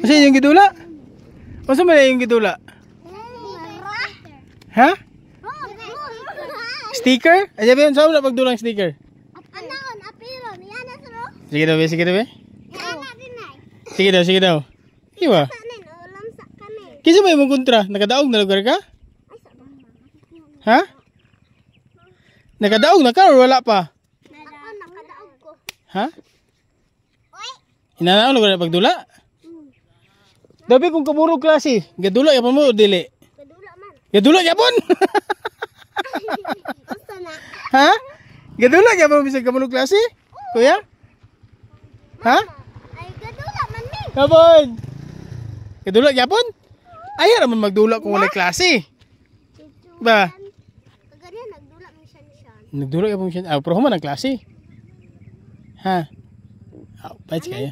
Kasi yung gidula? Masa man yung gidula? Ha? Sticker? Aja ba yun? Saan mo na pagdulang sticker? Sige daw, sige daw. Sige daw. Iwa? Kisa ba yung kontra? Nakadaog na lugar ka? Ha? Nakadaog na ka or wala pa? Nakadaog ko. Ha? Inanaon lugar na pagdula? Dabi kung kaburog klase, gadula yapon mo o dili? Gadula man. Gadula yapon? Basta na. Ha? Gadula yapon mo bisag kaburog klase? Kuya? Ha? Ay, gadula man mi. Yapon! Gadula yapon? Ayaw naman magdula kung wala klase. Ba? Kaganyan, nagdula man siya niya. Nagdula yapon siya. Ah, pero human ang klase. Ha? Ah, pahit kaya.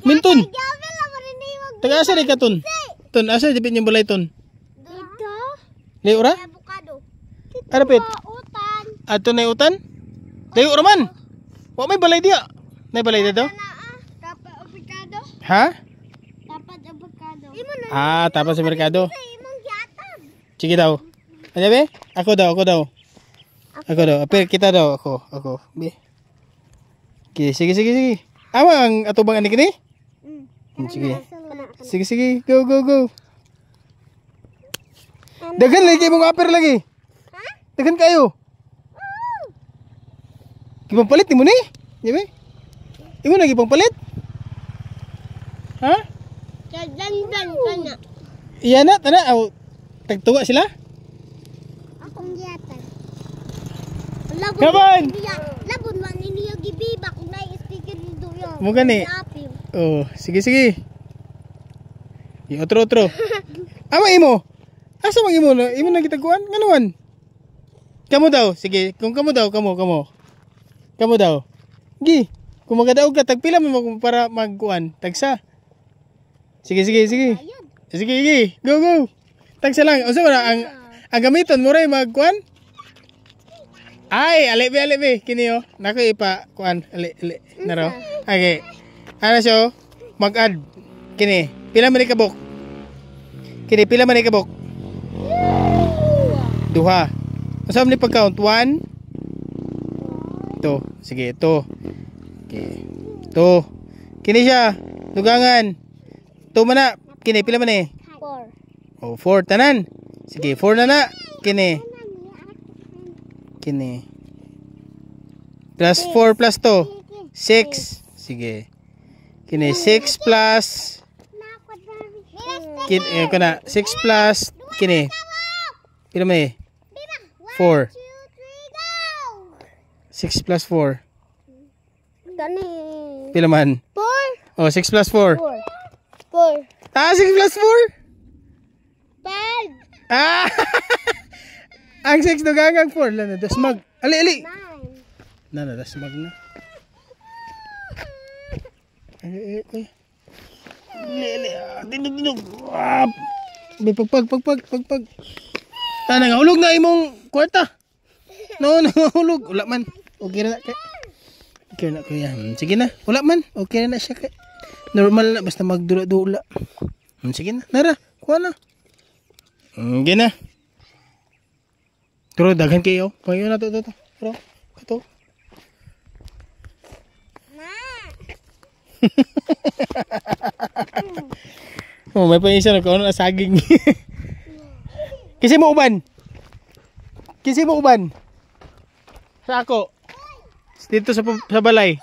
Minton! Gabi lang mo rin yung Taga asa di ka ton? Ton, asa di yung balay ton? dito. Layo ora? Avocado. Arapit? Utan. Ato na utan? Layo ora man? Wa may balay diya. May balay dito? Dapat avocado. Ha? Dapat avocado. Ah, tapos sa merkado. Imong yatag. Sige daw. Ano be? Ako daw. Ako daw. Pero kita daw. Ako. Be. Sige. Awa ang atubang ani kini? Sige. Go. Daghan lagi mong aper lagi. Ha? Daghan kayo. Gipang palit mo ni? Yabe? Imo lagi pang palit? Ha? Dandan ka na. Iya na, tana. Tagtuwa sila? Akong yatag. Kapan? Labon man niya gibibak na sticker dito yun. Mo gani. Oh, sige. Otro. Ama imo. Asa mang imo na? Imo na gitaguan? Nganuan? Kamu daw. Sige, kung kamu daw, kamo. Kamu daw. Gi, kung magadaog ka, tagpila mo para magkuan. Tagsa. Sige. Sige. Go. Tagsa lang. O sa ang gamiton mo rin magkuan? Ay, alibi. Kini yo. Nako ipa kuan. Ali. Naro. Okay. Ano siya? Mag-add. Kini. Pila man ikabok? Duha. Asa man ni pag-count? 1. Ito. Sige, ito. Okay. Ito. Kini siya. Dugangan. Ito man na. Kini, pila man eh? 4. Oh, 4. Tanan. Sige, 4 na. Kini. Plus 4 plus to. 6. Sige. Kini, 6 plus. Kini, 6 plus. Kini. Pila man eh? 4. 6 plus 4. Gani. Pila man? 4. Oh, 6 plus 4. 4. Ah, 6 plus 4? 5. Ah! Ang 6 dugangang 4. Lana, dasmag. Ali. 9. Nana, dasmag na. Ali. Dinog. Pagpag. Ah, nangahulog na imong kwarta. No, nangahulog. Wala man. Okay na kay. Okay na kuya. Sige na. Wala man. Okay na siya kay. Normal na basta magdula-dula. Sige na. Nara, kuha na. Sige na. Pero daghan kayo. Payo na to. Pero kato. Oh, may paisa na ko na saging. Kasi mo uban. Sa ako. Dito sa balay.